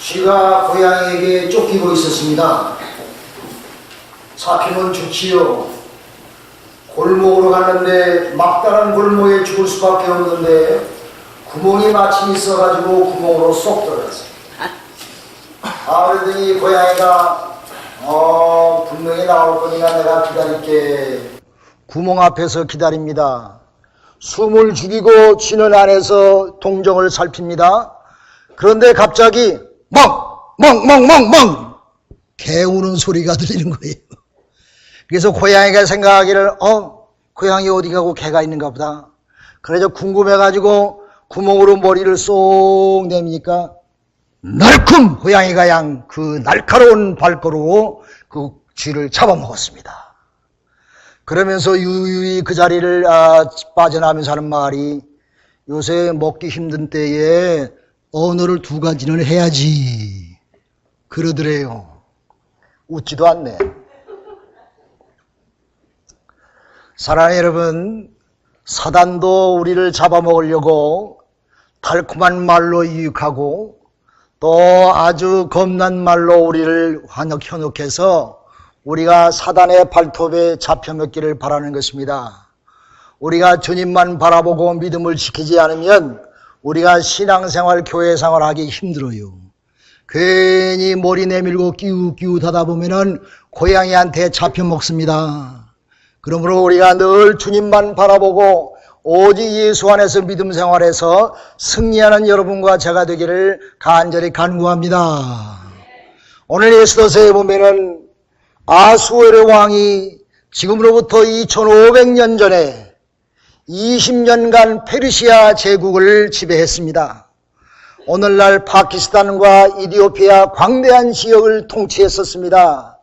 쥐가 고양이에게 쫓기고 있었습니다. 잡히면 좋지요. 골목으로 갔는데 막다른 골목에 죽을 수밖에 없는데 구멍이 마침 있어가지고 구멍으로 쏙 들어갔어요. 그러더니 고양이가 분명히 나올 거니까 내가 기다릴게. 구멍 앞에서 기다립니다. 숨을 죽이고 쥐는 안에서 동정을 살핍니다. 그런데 갑자기 멍 개우는 소리가 들리는 거예요. 그래서 고양이가 생각하기를 고양이 어디 가고 개가 있는가 보다. 그래서 궁금해가지고 구멍으로 머리를 쏙 내미니까 날쿰 고양이가 그 날카로운 발걸음으로 그 쥐를 잡아먹었습니다. 그러면서 유유히 그 자리를 빠져나오면서 하는 말이, 요새 먹기 힘든 때에 언어를 두 가지는 해야지 그러더래요. 웃지도 않네. 사랑하는 여러분, 사단도 우리를 잡아먹으려고 달콤한 말로 유혹하고 또 아주 겁난 말로 우리를 현혹해서 우리가 사단의 발톱에 잡혀먹기를 바라는 것입니다. 우리가 주님만 바라보고 믿음을 지키지 않으면 우리가 신앙생활, 교회생활 하기 힘들어요. 괜히 머리 내밀고 끼웃끼웃 하다 보면은 고양이한테 잡혀먹습니다. 그러므로 우리가 늘 주님만 바라보고 오직 예수 안에서 믿음 생활해서 승리하는 여러분과 제가 되기를 간절히 간구합니다. 오늘 에스더서에 보면은 아수에르 왕이 지금으로부터 2500년 전에 20년간 페르시아 제국을 지배했습니다. 오늘날 파키스탄과 이디오피아 광대한 지역을 통치했었습니다.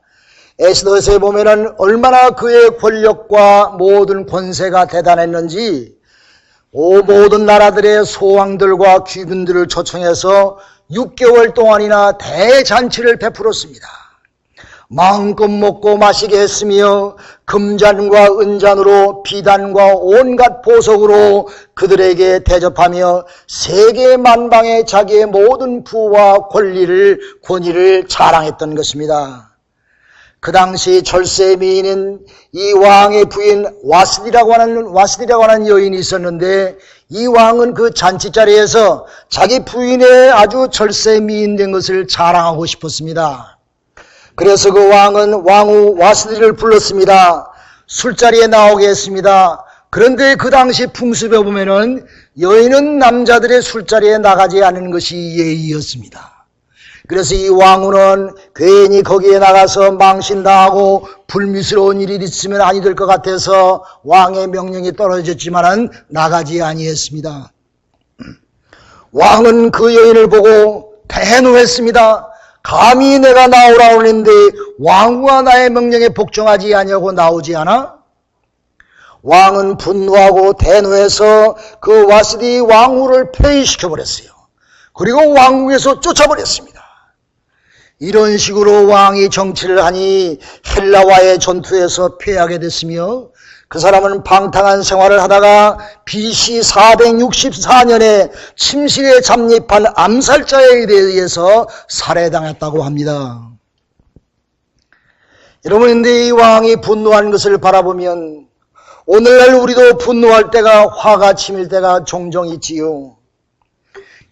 에스더서에 보면은 얼마나 그의 권력과 모든 권세가 대단했는지 모든 나라들의 소왕들과 귀군들을 초청해서 6개월 동안이나 대잔치를 베풀었습니다. 마음껏 먹고 마시게 했으며 금잔과 은잔으로 비단과 온갖 보석으로 그들에게 대접하며 세계 만방에 자기의 모든 부와 권위를 자랑했던 것입니다. 그 당시 절세 미인은 이 왕의 부인 와스디라고 하는 여인이 있었는데, 이 왕은 그 잔치 자리에서 자기 부인의 아주 절세 미인 된 것을 자랑하고 싶었습니다. 그래서 그 왕은 왕후 와스디를 불렀습니다. 술자리에 나오게 했습니다. 그런데 그 당시 풍습에 보면은 여인은 남자들의 술자리에 나가지 않는 것이 예의였습니다. 그래서 이 왕후는 괜히 거기에 나가서 망신당하고 불미스러운 일이 있으면 아니 될 것 같아서 왕의 명령이 떨어졌지만은 나가지 아니했습니다. 왕은 그 여인을 보고 대노했습니다. 감히 내가 나오라 하는데 왕후가 나의 명령에 복종하지 아니하고 나오지 않아? 왕은 분노하고 대노해서 그 와스디 왕후를 폐위시켜버렸어요. 그리고 왕궁에서 쫓아버렸습니다. 이런 식으로 왕이 정치를 하니 헬라와의 전투에서 패하게 됐으며, 그 사람은 방탕한 생활을 하다가 BC 464년에 침실에 잠입한 암살자에 의해서 살해당했다고 합니다. 여러분, 근데 이 왕이 분노한 것을 바라보면 오늘날 우리도 분노할 때가, 화가 치밀 때가 종종 있지요.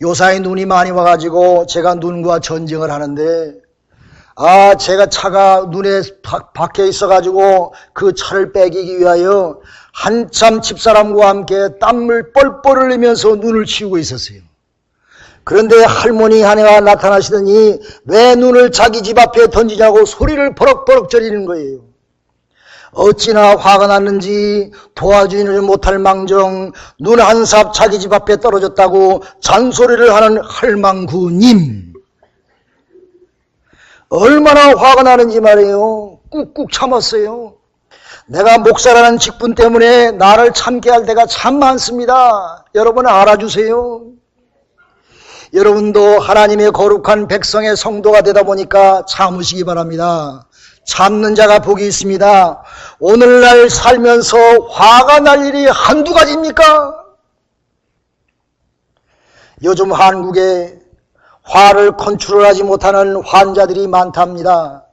요사이 눈이 많이 와가지고 제가 눈과 전쟁을 하는데, 제가 차가 눈에 박혀 있어가지고 그 차를 빼기기 위하여 한참 집사람과 함께 땀을 뻘뻘 흘리면서 눈을 치우고 있었어요. 그런데 할머니 하나가 나타나시더니 왜 눈을 자기 집 앞에 던지냐고 소리를 버럭버럭 저리는 거예요. 어찌나 화가 났는지 도와주지를 못할 망정 눈 한 삽 자기 집 앞에 떨어졌다고 잔소리를 하는 할망구님. 얼마나 화가 나는지 말이에요. 꾹꾹 참았어요. 내가 목사라는 직분 때문에 나를 참게 할 때가 참 많습니다. 여러분 알아주세요. 여러분도 하나님의 거룩한 백성의 성도가 되다 보니까 참으시기 바랍니다. 참는 자가 복이 있습니다. 오늘날 살면서 화가 날 일이 한두 가지입니까? 요즘 한국에 화를 컨트롤하지 못하는 환자들이 많답니다.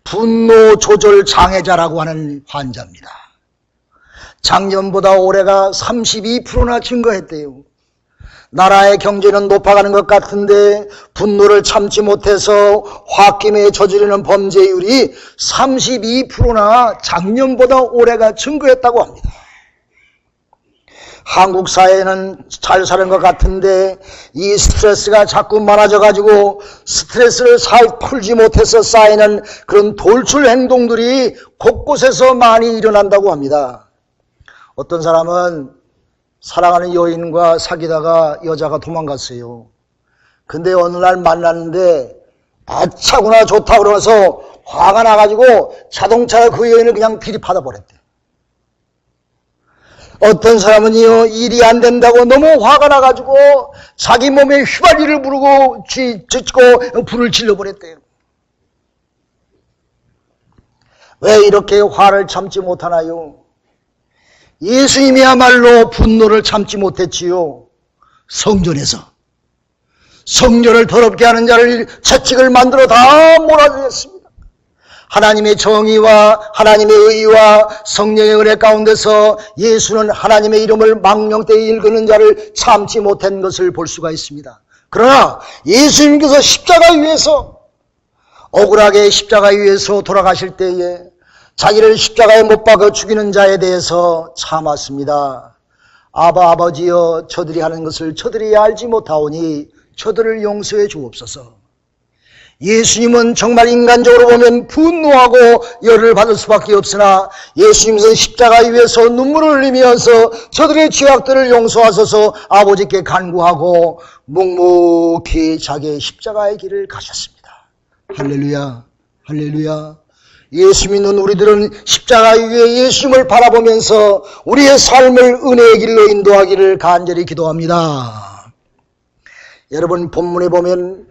분노 조절 장애자라고 하는 환자입니다. 작년보다 올해가 32%나 증가했대요. 나라의 경제는 높아가는 것 같은데 분노를 참지 못해서 홧김에 저지르는 범죄율이 32%나 작년보다 올해가 증가했다고 합니다. 한국 사회는 잘 사는 것 같은데 이 스트레스가 자꾸 많아져가지고 스트레스를 잘 풀지 못해서 쌓이는 그런 돌출 행동들이 곳곳에서 많이 일어난다고 합니다. 어떤 사람은 사랑하는 여인과 사귀다가 여자가 도망갔어요. 근데 어느 날 만났는데 아차구나 좋다 그러면서 화가 나가지고 자동차로 그 여인을 그냥 들이받아 버렸대. 어떤 사람은요, 일이 안 된다고 너무 화가 나가지고 자기 몸에 휘발유를 부르고 쥐고 불을 질러버렸대요. 왜 이렇게 화를 참지 못하나요? 예수님이야말로 분노를 참지 못했지요. 성전에서 성전을 더럽게 하는 자를 채찍을 만들어 다 몰아주셨습니다. 하나님의 정의와 하나님의 의와 성령의 은혜 가운데서 예수는 하나님의 이름을 망령되이 읽는 자를 참지 못한 것을 볼 수가 있습니다. 그러나 예수님께서 십자가 위에서 억울하게 십자가 위에서 돌아가실 때에 자기를 십자가에 못 박아 죽이는 자에 대해서 참았습니다. 아버지여 저들이 하는 것을 저들이 알지 못하오니 저들을 용서해 주옵소서. 예수님은 정말 인간적으로 보면 분노하고 열을 받을 수밖에 없으나 예수님은 십자가 위에서 눈물을 흘리면서 저들의 죄악들을 용서하소서 아버지께 간구하고 묵묵히 자기의 십자가의 길을 가셨습니다. 할렐루야, 할렐루야. 예수 믿는 우리들은 십자가 위에 예수님을 바라보면서 우리의 삶을 은혜의 길로 인도하기를 간절히 기도합니다. 여러분 본문에 보면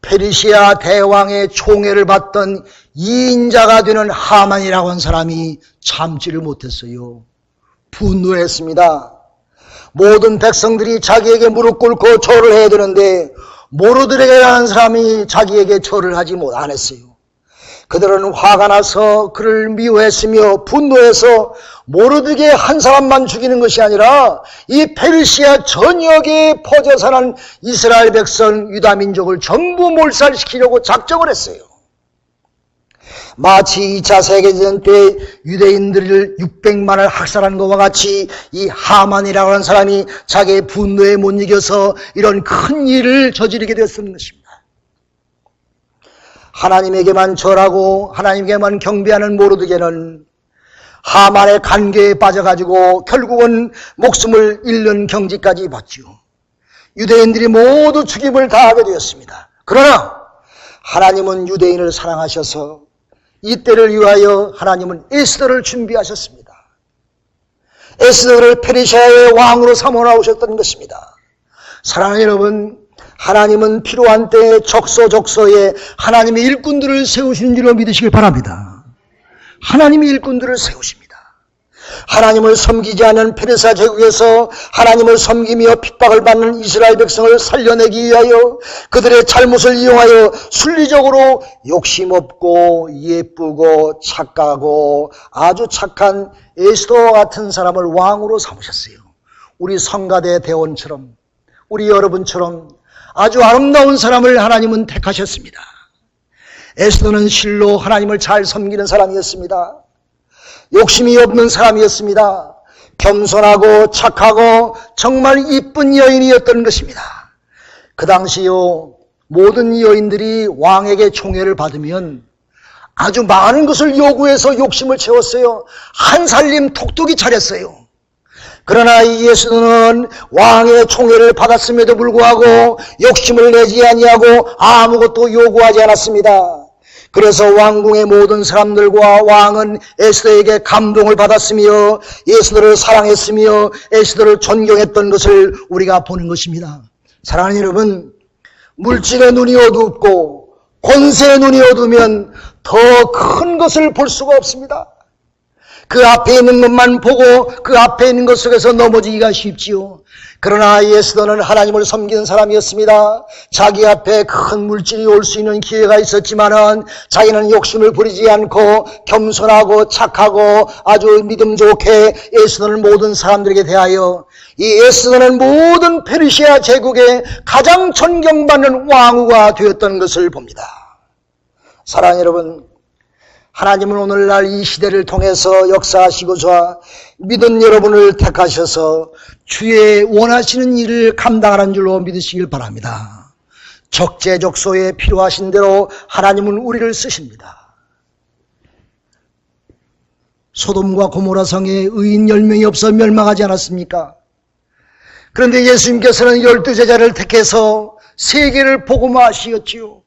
페르시아 대왕의 총애를 받던 2인자가 되는 하만이라고 하는 사람이 참지를 못했어요. 분노했습니다. 모든 백성들이 자기에게 무릎 꿇고 절을 해야 되는데 모르드게라는 사람이 자기에게 절을 하지 안 했어요. 그들은 화가 나서 그를 미워했으며 분노해서 모르드게 한 사람만 죽이는 것이 아니라 이 페르시아 전역에 퍼져 사는 이스라엘 백성 유다 민족을 전부 몰살시키려고 작정을 했어요. 마치 2차 세계대전 때 유대인들을 600만을 학살한 것과 같이 이 하만이라고 하는 사람이 자기의 분노에 못 이겨서 이런 큰 일을 저지르게 되었던 것입니다. 하나님에게만 절하고 하나님에게만 경배하는 모르드게는 하만의 간계에 빠져가지고 결국은 목숨을 잃는 경지까지 봤지요. 유대인들이 모두 죽임을 당하게 되었습니다. 그러나 하나님은 유대인을 사랑하셔서 이때를 위하여 하나님은 에스더를 준비하셨습니다. 에스더를 페르시아의 왕으로 삼아 나오셨던 것입니다. 사랑하는 여러분, 하나님은 필요한 때에 적소적소에 하나님의 일꾼들을 세우시는 줄로 믿으시길 바랍니다. 하나님의 일꾼들을 세우십니다. 하나님을 섬기지 않는 페르시아 제국에서 하나님을 섬기며 핍박을 받는 이스라엘 백성을 살려내기 위하여 그들의 잘못을 이용하여 순리적으로 욕심 없고 예쁘고 착하고 아주 착한 에스더와 같은 사람을 왕으로 삼으셨어요. 우리 성가대 대원처럼 우리 여러분처럼 아주 아름다운 사람을 하나님은 택하셨습니다. 에스더는 실로 하나님을 잘 섬기는 사람이었습니다. 욕심이 없는 사람이었습니다. 겸손하고 착하고 정말 이쁜 여인이었던 것입니다. 그 당시요 모든 여인들이 왕에게 총애를 받으면 아주 많은 것을 요구해서 욕심을 채웠어요. 한 살림 톡톡히 차렸어요. 그러나 이 예수는 왕의 총애를 받았음에도 불구하고 욕심을 내지 아니하고 아무것도 요구하지 않았습니다. 그래서 왕궁의 모든 사람들과 왕은 에스더에게 감동을 받았으며 에스더를 사랑했으며 에스더를 존경했던 것을 우리가 보는 것입니다. 사랑하는 여러분, 물질의 눈이 어둡고 권세의 눈이 어두면 더 큰 것을 볼 수가 없습니다. 그 앞에 있는 것만 보고 그 앞에 있는 것 속에서 넘어지기가 쉽지요. 그러나 에스더는 하나님을 섬기는 사람이었습니다. 자기 앞에 큰 물질이 올 수 있는 기회가 있었지만은 자기는 욕심을 부리지 않고 겸손하고 착하고 아주 믿음 좋게 에스더는 모든 사람들에게 대하여 이 에스더는 모든 페르시아 제국의 가장 존경받는 왕후가 되었던 것을 봅니다. 사랑하는 여러분, 하나님은 오늘날 이 시대를 통해서 역사하시고자 믿은 여러분을 택하셔서 주의 원하시는 일을 감당하는 줄로 믿으시길 바랍니다. 적재적소에 필요하신 대로 하나님은 우리를 쓰십니다. 소돔과 고모라 성에 의인 10명이 없어 멸망하지 않았습니까? 그런데 예수님께서는 12제자를 택해서 세계를 복음화하시었지요.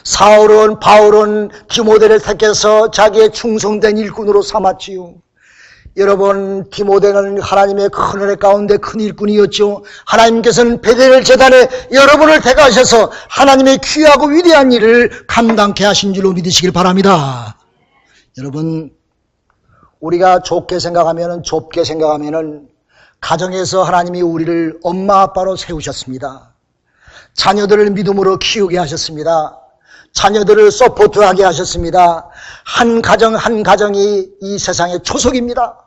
사울은 바울은 디모데를 택해서 자기의 충성된 일꾼으로 삼았지요. 여러분, 디모데는 하나님의 큰 은혜 가운데 큰 일꾼이었죠. 하나님께서는 베델 제단에 여러분을 택하셔서 하나님의 귀하고 위대한 일을 감당케 하신 줄로 믿으시길 바랍니다. 여러분, 우리가 좁게 생각하면은 가정에서 하나님이 우리를 엄마 아빠로 세우셨습니다. 자녀들을 믿음으로 키우게 하셨습니다. 자녀들을 서포트하게 하셨습니다. 한 가정이 이 세상의 초석입니다.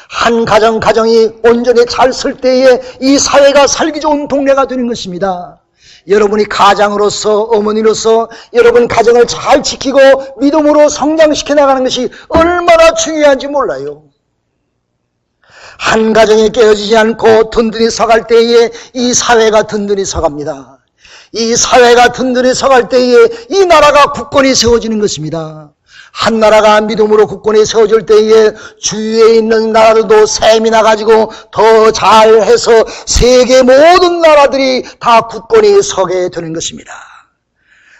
한 가정이 온전히 잘 설 때에 이 사회가 살기 좋은 동네가 되는 것입니다. 여러분이 가장으로서, 어머니로서 여러분 가정을 잘 지키고 믿음으로 성장시켜 나가는 것이 얼마나 중요한지 몰라요. 한 가정이 깨어지지 않고 든든히 서갈 때에 이 사회가 든든히 서갑니다. 이 사회가 든든히 서갈 때에 이 나라가 굳건히 세워지는 것입니다. 한 나라가 믿음으로 굳건히 세워질 때에 주위에 있는 나라들도 셈이 나가지고 더 잘해서 세계 모든 나라들이 다 굳건히 서게 되는 것입니다.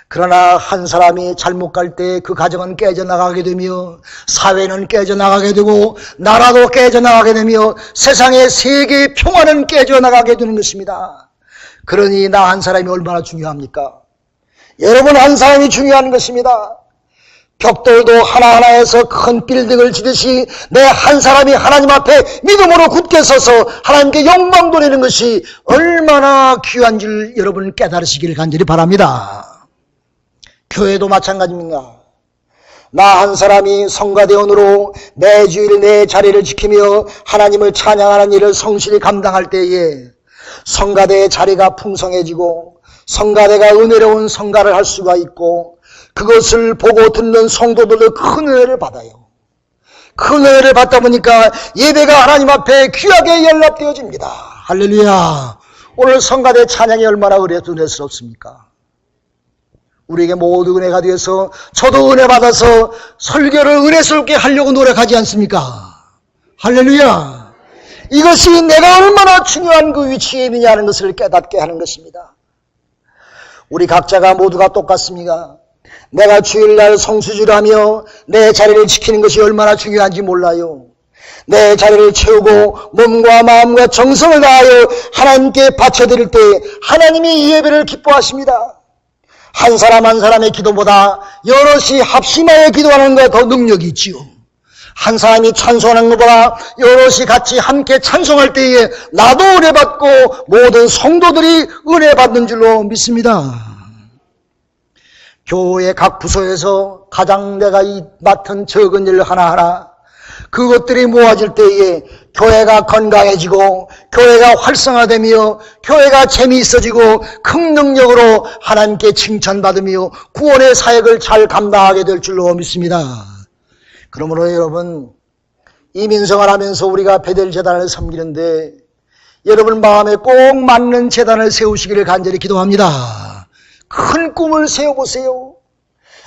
그러나 한 사람이 잘못 갈 때 그 가정은 깨져나가게 되며 사회는 깨져나가게 되고 나라도 깨져나가게 되며 세상의 세계의 평화는 깨져나가게 되는 것입니다. 그러니 나 한 사람이 얼마나 중요합니까? 여러분 한 사람이 중요한 것입니다. 벽돌도 하나하나에서 큰 빌딩을 지듯이 내 한 사람이 하나님 앞에 믿음으로 굳게 서서 하나님께 영광 돌리는 것이 얼마나 귀한 줄 여러분 깨달으시길 간절히 바랍니다. 교회도 마찬가지입니다. 나 한 사람이 성가대원으로 매주일 내 자리를 지키며 하나님을 찬양하는 일을 성실히 감당할 때에 성가대의 자리가 풍성해지고 성가대가 은혜로운 성가를 할 수가 있고 그것을 보고 듣는 성도들도 큰 은혜를 받아요. 큰 은혜를 받다 보니까 예배가 하나님 앞에 귀하게 연락되어집니다. 할렐루야. 오늘 성가대 찬양이 얼마나 은혜스럽습니까? 우리에게 모두 은혜가 되어서 저도 은혜 받아서 설교를 은혜스럽게 하려고 노력하지 않습니까? 할렐루야. 이것이 내가 얼마나 중요한 그 위치에 있느냐는 것을 깨닫게 하는 것입니다. 우리 각자가 모두가 똑같습니다. 내가 주일날 성수주를 하며 내 자리를 지키는 것이 얼마나 중요한지 몰라요. 내 자리를 채우고 몸과 마음과 정성을 다하여 하나님께 바쳐드릴 때 하나님이 이 예배를 기뻐하십니다. 한 사람 한 사람의 기도보다 여럿이 합심하여 기도하는 것 더 능력이 있지요. 한 사람이 찬송하는 것보다 여럿이 같이 함께 찬송할 때에 나도 은혜 받고 모든 성도들이 은혜 받는 줄로 믿습니다. 교회 각 부서에서 가장 내가 맡은 적은 일 하나하나 그것들이 모아질 때에 교회가 건강해지고 교회가 활성화되며 교회가 재미있어지고 큰 능력으로 하나님께 칭찬받으며 구원의 사역을 잘 감당하게 될 줄로 믿습니다. 그러므로 여러분 이민성을 하면서 우리가 베델 제단을 섬기는데 여러분 마음에 꼭 맞는 제단을 세우시기를 간절히 기도합니다. 큰 꿈을 세워보세요.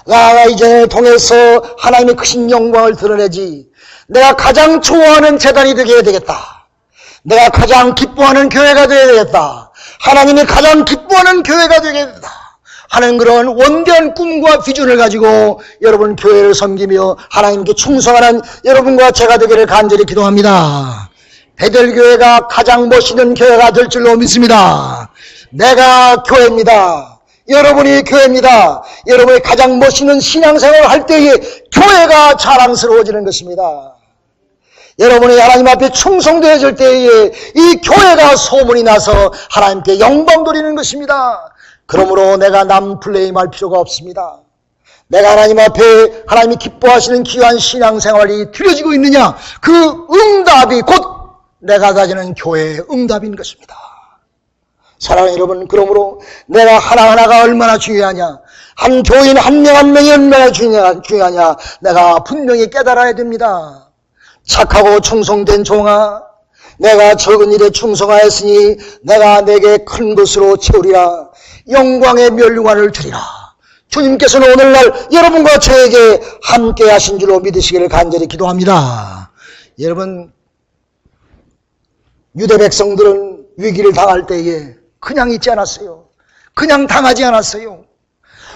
나아가 이전을 통해서 하나님의 크신 영광을 드러내지 내가 가장 좋아하는 제단이 되게 되겠다. 내가 가장 기뻐하는 교회가 되어야 되겠다. 하나님이 가장 기뻐하는 교회가 되겠다 하는 그런 원대한 꿈과 비전을 가지고 여러분 교회를 섬기며 하나님께 충성하는 여러분과 제가 되기를 간절히 기도합니다. 베델교회가 가장 멋있는 교회가 될 줄로 믿습니다. 내가 교회입니다. 여러분이 교회입니다. 여러분이 가장 멋있는 신앙생활을 할 때에 교회가 자랑스러워지는 것입니다. 여러분이 하나님 앞에 충성되어질 때에 이 교회가 소문이 나서 하나님께 영광 돌리는 것입니다. 그러므로 내가 남 플레임할 필요가 없습니다. 내가 하나님 앞에 하나님이 기뻐하시는 귀한 신앙생활이 드려지고 있느냐, 그 응답이 곧 내가 가지는 교회의 응답인 것입니다. 사랑하는 여러분, 그러므로 내가 하나하나가 얼마나 중요하냐, 한 교인 한 명 한 명이 얼마나 중요하냐 내가 분명히 깨달아야 됩니다. 착하고 충성된 종아, 내가 적은 일에 충성하였으니 내가 내게 큰 것으로 채우리라. 영광의 멸류관을 주리라. 주님께서는 오늘날 여러분과 저에게 함께 하신 줄로 믿으시기를 간절히 기도합니다. 여러분, 유대 백성들은 위기를 당할 때에 그냥 있지 않았어요. 그냥 당하지 않았어요.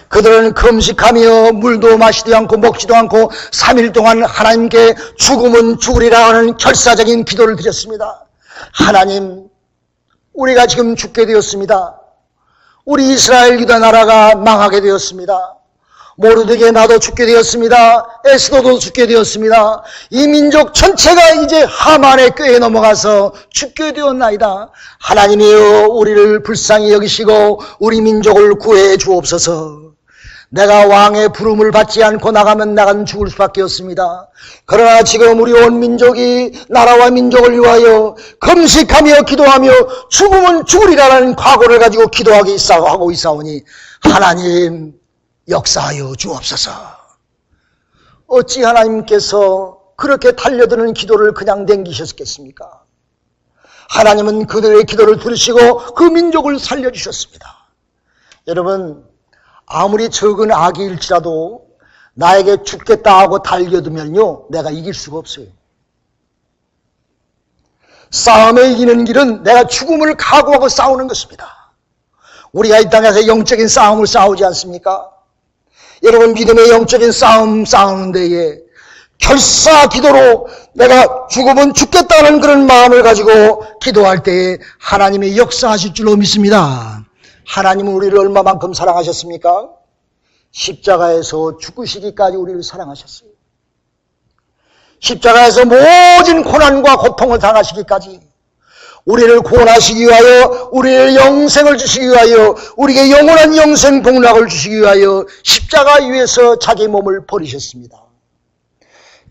그들은 금식하며 물도 마시지 않고 먹지도 않고 3일 동안 하나님께 죽으면 죽으리라 하는 결사적인 기도를 드렸습니다. 하나님, 우리가 지금 죽게 되었습니다. 우리 이스라엘 유다 나라가 망하게 되었습니다. 모르드게 나도 죽게 되었습니다. 에스더도 죽게 되었습니다. 이 민족 전체가 이제 하만의 꾀에 넘어가서 죽게 되었나이다. 하나님이여, 우리를 불쌍히 여기시고 우리 민족을 구해 주옵소서. 내가 왕의 부름을 받지 않고 나가면 나간 죽을 수밖에 없습니다. 그러나 지금 우리 온 민족이 나라와 민족을 위하여 금식하며 기도하며 죽으면 죽으리라는 각오를 가지고 하고 있사오니 하나님 역사하여 주옵소서. 어찌 하나님께서 그렇게 달려드는 기도를 그냥 남기셨겠습니까? 하나님은 그들의 기도를 들으시고 그 민족을 살려주셨습니다. 여러분, 아무리 적은 악일지라도 나에게 죽겠다 하고 달려들면요, 내가 이길 수가 없어요. 싸움에 이기는 길은 내가 죽음을 각오하고 싸우는 것입니다. 우리가 이 땅에서 영적인 싸움을 싸우지 않습니까? 여러분, 믿음의 영적인 싸우는 데에 결사 기도로 내가 죽으면 죽겠다는 그런 마음을 가지고 기도할 때에 하나님이 역사하실 줄로 믿습니다. 하나님은 우리를 얼마만큼 사랑하셨습니까? 십자가에서 죽으시기까지 우리를 사랑하셨어요. 십자가에서 모든 고난과 고통을 당하시기까지 우리를 구원하시기 위하여, 우리의 영생을 주시기 위하여, 우리에게 영원한 영생 복락을 주시기 위하여 십자가 위에서 자기 몸을 버리셨습니다.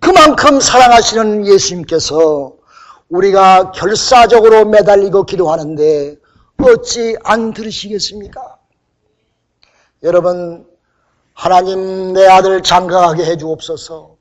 그만큼 사랑하시는 예수님께서 우리가 결사적으로 매달리고 기도하는데 어찌 안 들으시겠습니까? 여러분, 하나님, 내 아들 장가가게 해주옵소서.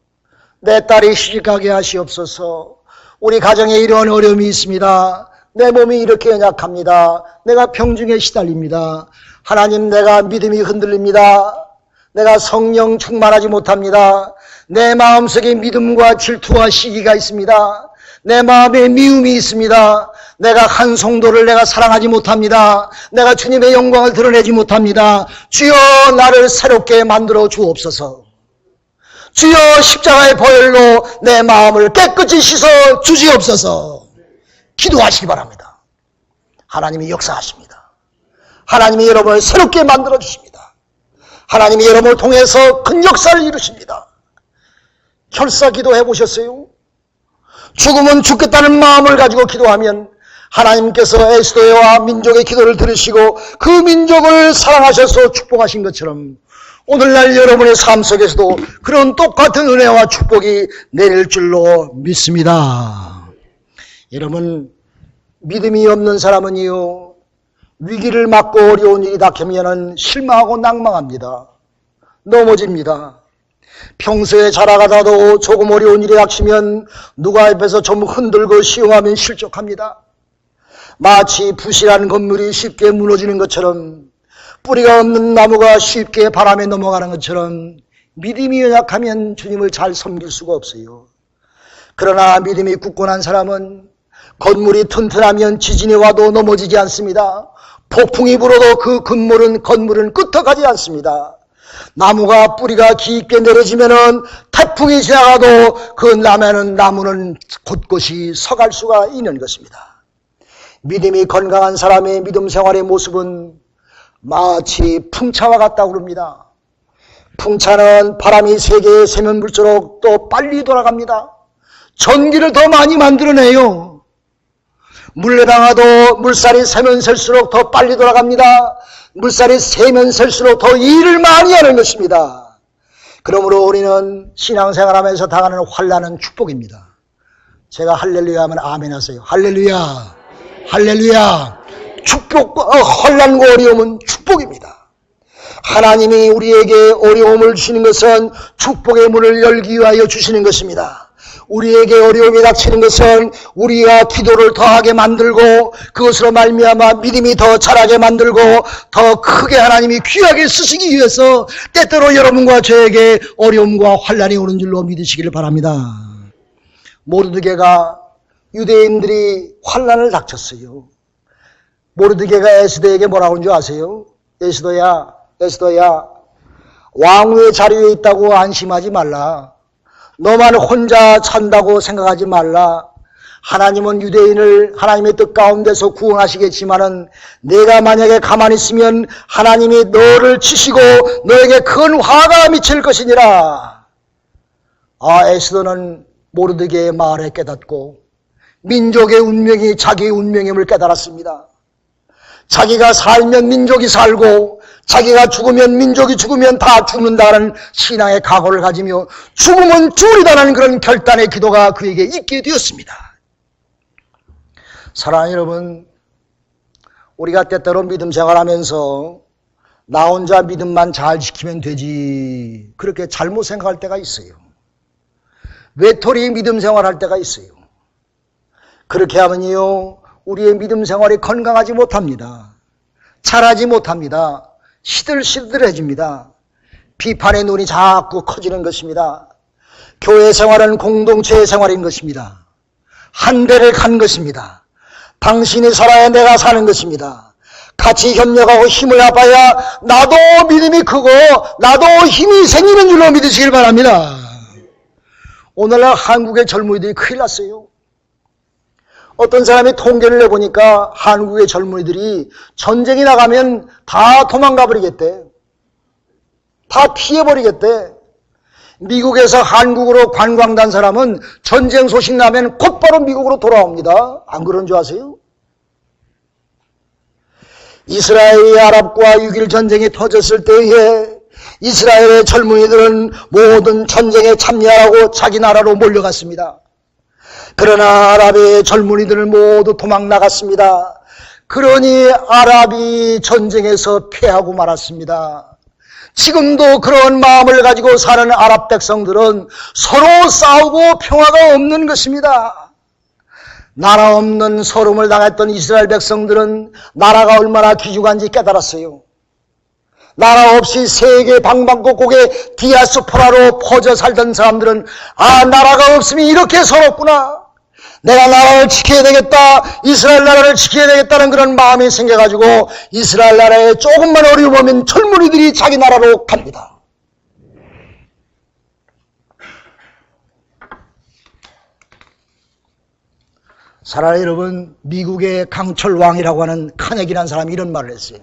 내 딸이 시집가게 하시옵소서. 우리 가정에 이런 어려움이 있습니다. 내 몸이 이렇게 연약합니다. 내가 병중에 시달립니다. 하나님, 내가 믿음이 흔들립니다. 내가 성령 충만하지 못합니다. 내 마음속에 믿음과 질투와 시기가 있습니다. 내 마음에 미움이 있습니다. 내가 한 성도를 내가 사랑하지 못합니다. 내가 주님의 영광을 드러내지 못합니다. 주여, 나를 새롭게 만들어 주옵소서. 주여, 십자가의 보혈로 내 마음을 깨끗이 씻어 주시옵소서. 기도하시기 바랍니다. 하나님이 역사하십니다. 하나님이 여러분을 새롭게 만들어 주십니다. 하나님이 여러분을 통해서 큰 역사를 이루십니다. 결사 기도해 보셨어요? 죽으면 죽겠다는 마음을 가지고 기도하면 하나님께서 에스더와 민족의 기도를 들으시고 그 민족을 사랑하셔서 축복하신 것처럼 오늘날 여러분의 삶 속에서도 그런 똑같은 은혜와 축복이 내릴 줄로 믿습니다. 여러분, 믿음이 없는 사람은요, 위기를 맞고 어려운 일이 닥치면 실망하고 낭망합니다. 넘어집니다. 평소에 자라가다도 조금 어려운 일이 닥치면 누가 앞에서 좀 흔들고 시험하면 실족합니다. 마치 부실한 건물이 쉽게 무너지는 것처럼, 뿌리가 없는 나무가 쉽게 바람에 넘어가는 것처럼 믿음이 연약하면 주님을 잘 섬길 수가 없어요. 그러나 믿음이 굳건한 사람은 건물이 튼튼하면 지진이 와도 넘어지지 않습니다. 폭풍이 불어도 그 건물은 끄떡하지 않습니다. 나무가 뿌리가 깊게 내려지면은 태풍이 지나가도 그 나무는 곳곳이 서갈 수가 있는 것입니다. 믿음이 건강한 사람의 믿음 생활의 모습은 마치 풍차와 같다고 그럽니다. 풍차는 바람이 세게 세면 불수록 또 빨리 돌아갑니다. 전기를 더 많이 만들어내요. 물레방아도 물살이 세면 셀수록 더 빨리 돌아갑니다. 물살이 세면 셀수록 더 일을 많이 하는 것입니다. 그러므로 우리는 신앙생활하면서 당하는 환난은 축복입니다. 제가 할렐루야 하면 아멘 하세요. 할렐루야, 할렐루야. 축복과 환난과 어려움은 축복입니다. 하나님이 우리에게 어려움을 주시는 것은 축복의 문을 열기 위하여 주시는 것입니다. 우리에게 어려움이 닥치는 것은 우리가 기도를 더하게 만들고 그것으로 말미암아 믿음이 더 자라게 만들고 더 크게 하나님이 귀하게 쓰시기 위해서 때때로 여러분과 저에게 어려움과 환난이 오는 줄로 믿으시기를 바랍니다. 모르드게가 유대인들이 환난을 닥쳤어요. 모르드게가 에스더에게 뭐라고 한 줄 아세요? 에스더야, 에스더야, 왕후의 자리에 있다고 안심하지 말라. 너만 혼자 산다고 생각하지 말라. 하나님은 유대인을 하나님의 뜻 가운데서 구원하시겠지만은 내가 만약에 가만히 있으면 하나님이 너를 치시고 너에게 큰 화가 미칠 것이니라. 에스더는 모르드게의 말에 깨닫고 민족의 운명이 자기의 운명임을 깨달았습니다. 자기가 살면 민족이 살고 자기가 죽으면 민족이 죽으면 다 죽는다는 신앙의 각오를 가지며 죽으면 죽으리다는 그런 결단의 기도가 그에게 있게 되었습니다. 사랑하는 여러분, 우리가 때때로 믿음 생활하면서 나 혼자 믿음만 잘 지키면 되지 그렇게 잘못 생각할 때가 있어요. 외톨이 믿음 생활할 때가 있어요. 그렇게 하면요 우리의 믿음 생활이 건강하지 못합니다. 자라지 못합니다. 시들시들해집니다. 비판의 눈이 자꾸 커지는 것입니다. 교회 생활은 공동체의 생활인 것입니다. 한 배를 간 것입니다. 당신이 살아야 내가 사는 것입니다. 같이 협력하고 힘을 합하여 나도 믿음이 크고 나도 힘이 생기는 줄로 믿으시길 바랍니다. 오늘날 한국의 젊은이들이 큰일 났어요. 어떤 사람이 통계를 내보니까 한국의 젊은이들이 전쟁이 나가면 다 도망가 버리겠대. 다 피해버리겠대. 미국에서 한국으로 관광 간 사람은 전쟁 소식 나면 곧바로 미국으로 돌아옵니다. 안 그런 줄 아세요? 이스라엘이 아랍과 6.1 전쟁이 터졌을 때에 이스라엘의 젊은이들은 모든 전쟁에 참여하고 자기 나라로 몰려갔습니다. 그러나 아랍의 젊은이들은 모두 도망 나갔습니다. 그러니 아랍이 전쟁에서 패하고 말았습니다. 지금도 그런 마음을 가지고 사는 아랍 백성들은 서로 싸우고 평화가 없는 것입니다. 나라 없는 서름을 당했던 이스라엘 백성들은 나라가 얼마나 귀중한지 깨달았어요. 나라 없이 세계 방방곡곡에 디아스포라로 퍼져 살던 사람들은 나라가 없으면 이렇게 서럽구나. 내가 나라를 지켜야 되겠다. 이스라엘 나라를 지켜야 되겠다는 그런 마음이 생겨가지고 이스라엘 나라에 조금만 어려움 오면 젊은이들이 자기 나라로 갑니다. 사랑하는 여러분, 미국의 강철왕이라고 하는 카네기라는 사람이 이런 말을 했어요.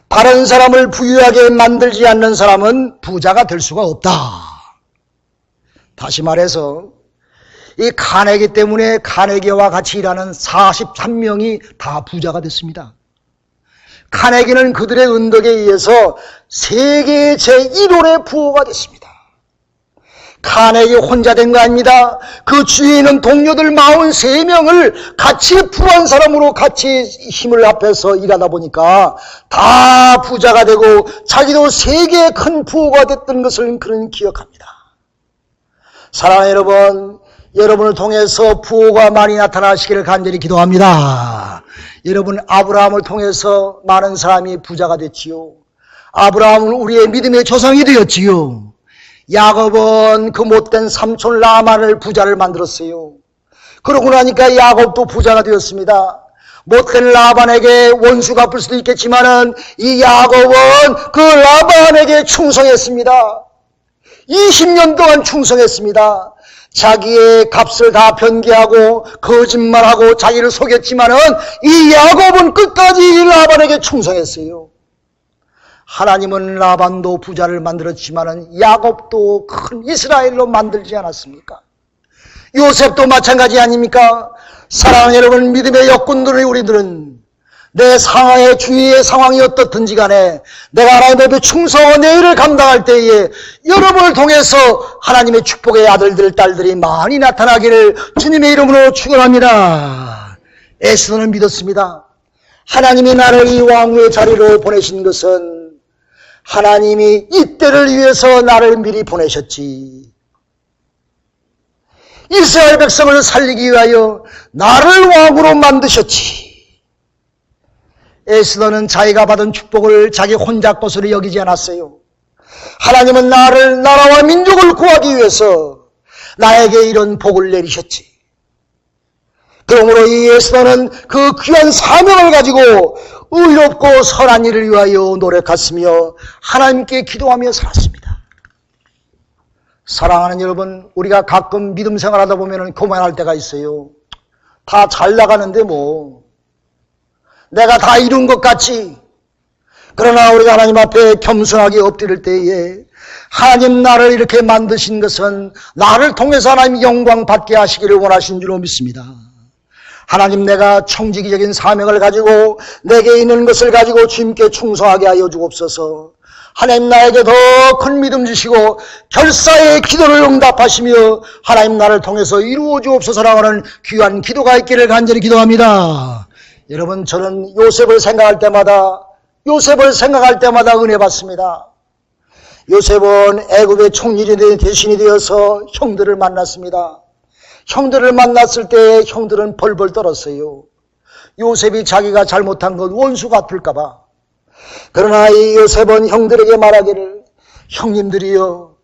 다른 사람을 부유하게 만들지 않는 사람은 부자가 될 수가 없다. 다시 말해서 이 카네기 때문에 카네기와 같이 일하는 43명이 다 부자가 됐습니다. 카네기는 그들의 은덕에 의해서 세계 제1홀의 부호가 됐습니다. 카네기 혼자 된 거 아닙니다. 그 주위에 있는 동료들 43명을 같이 부한 사람으로 같이 힘을 합해서 일하다 보니까 다 부자가 되고 자기도 세계의 큰 부호가 됐던 것을 그는 기억합니다. 사랑하는 여러분, 여러분을 통해서 부호가 많이 나타나시기를 간절히 기도합니다. 여러분, 아브라함을 통해서 많은 사람이 부자가 됐지요. 아브라함은 우리의 믿음의 조상이 되었지요. 야곱은 그 못된 삼촌 라만을 부자를 만들었어요. 그러고 나니까 야곱도 부자가 되었습니다. 못된 라반에게 원수 갚을 수도 있겠지만은 이 야곱은 그 라반에게 충성했습니다. 20년 동안 충성했습니다. 자기의 값을 다 변개하고 거짓말하고 자기를 속였지만은 이 야곱은 끝까지 라반에게 충성했어요. 하나님은 라반도 부자를 만들었지만은 야곱도 큰 이스라엘로 만들지 않았습니까? 요셉도 마찬가지 아닙니까? 사랑하는 여러분, 믿음의 역군들의 우리들은 내 상황의 주위의 상황이 어떻든지 간에 내가 하나님 앞에 충성하고 내 일을 감당할 때에 여러분을 통해서 하나님의 축복의 아들들, 딸들이 많이 나타나기를 주님의 이름으로 축원합니다. 에스더는 믿었습니다. 하나님이 나를 이 왕후의 자리로 보내신 것은 하나님이 이때를 위해서 나를 미리 보내셨지. 이스라엘 백성을 살리기 위하여 나를 왕으로 만드셨지. 에스더는 자기가 받은 축복을 자기 혼자 것으로 여기지 않았어요. 하나님은 나를, 나라와 민족을 구하기 위해서 나에게 이런 복을 내리셨지. 그러므로 이 에스더는 그 귀한 사명을 가지고 의롭고 선한 일을 위하여 노력했으며 하나님께 기도하며 살았습니다. 사랑하는 여러분, 우리가 가끔 믿음 생활하다 보면 교만할 때가 있어요. 다 잘 나가는데 뭐 내가 다 이룬 것 같지. 그러나 우리가 하나님 앞에 겸손하게 엎드릴 때에 하나님 나를 이렇게 만드신 것은 나를 통해서 하나님 영광 받게 하시기를 원하신 줄로 믿습니다. 하나님, 내가 청지기적인 사명을 가지고 내게 있는 것을 가지고 주님께 충성하게 하여 주옵소서. 하나님, 나에게 더 큰 믿음 주시고 결사의 기도를 응답하시며 하나님 나를 통해서 이루어 주옵소서라고 하는 귀한 기도가 있기를 간절히 기도합니다. 여러분, 저는 요셉을 생각할 때마다 은혜 받습니다. 요셉은 애굽의 총리의 대신이 되어서 형들을 만났습니다. 형들을 만났을 때 형들은 벌벌 떨었어요. 요셉이 자기가 잘못한 건 원수 같을까봐. 그러나 이 요셉은 형들에게 말하기를, 형님들이여,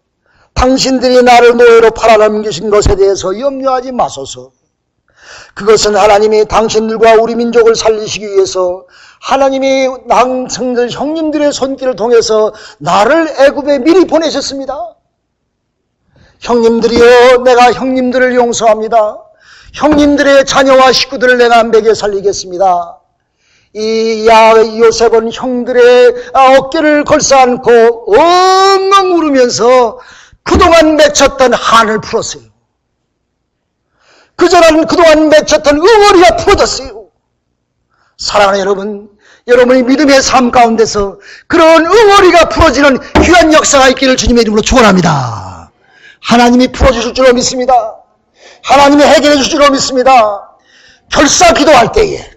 당신들이 나를 노예로 팔아넘기신 것에 대해서 염려하지 마소서. 그것은 하나님이 당신들과 우리 민족을 살리시기 위해서 하나님이 당신들 형님들의 손길을 통해서 나를 애굽에 미리 보내셨습니다. 형님들이여, 내가 형님들을 용서합니다. 형님들의 자녀와 식구들을 내가 먹여 살리겠습니다. 이 요셉은 형들의 어깨를 걸싸안고 엉엉 울으면서 그동안 맺혔던 한을 풀었어요. 그동안 맺혔던 응어리가 풀어졌어요. 사랑하는 여러분, 여러분의 믿음의 삶 가운데서 그런 응어리가 풀어지는 귀한 역사가 있기를 주님의 이름으로 축원합니다. 하나님이 풀어주실 줄로 믿습니다. 하나님이 해결해 주실 줄로 믿습니다. 결사 기도할 때에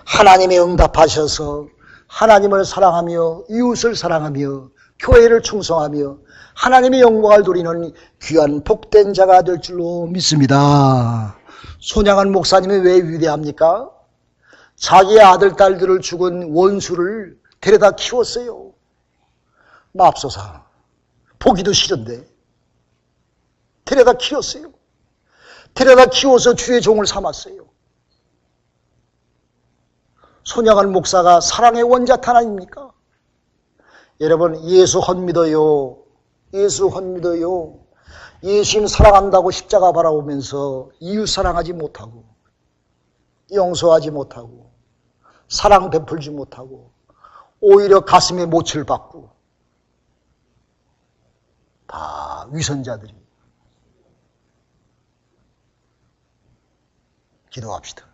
하나님이 응답하셔서 하나님을 사랑하며 이웃을 사랑하며 교회를 충성하며 하나님의 영광을 누리는 귀한 복된 자가 될 줄로 믿습니다. 손양한 목사님이 왜 위대합니까? 자기의 아들, 딸들을 죽은 원수를 데려다 키웠어요. 맙소사, 보기도 싫은데 데려다 키웠어요. 데려다 키워서 주의 종을 삼았어요. 손양한 목사가 사랑의 원자탄 아닙니까? 여러분, 예수 헌믿어요. 예수 헌믿어요. 예수님 사랑한다고 십자가 바라보면서 이웃 사랑하지 못하고 용서하지 못하고 사랑 베풀지 못하고 오히려 가슴에 못을 박고 다 위선자들이. 기도합시다.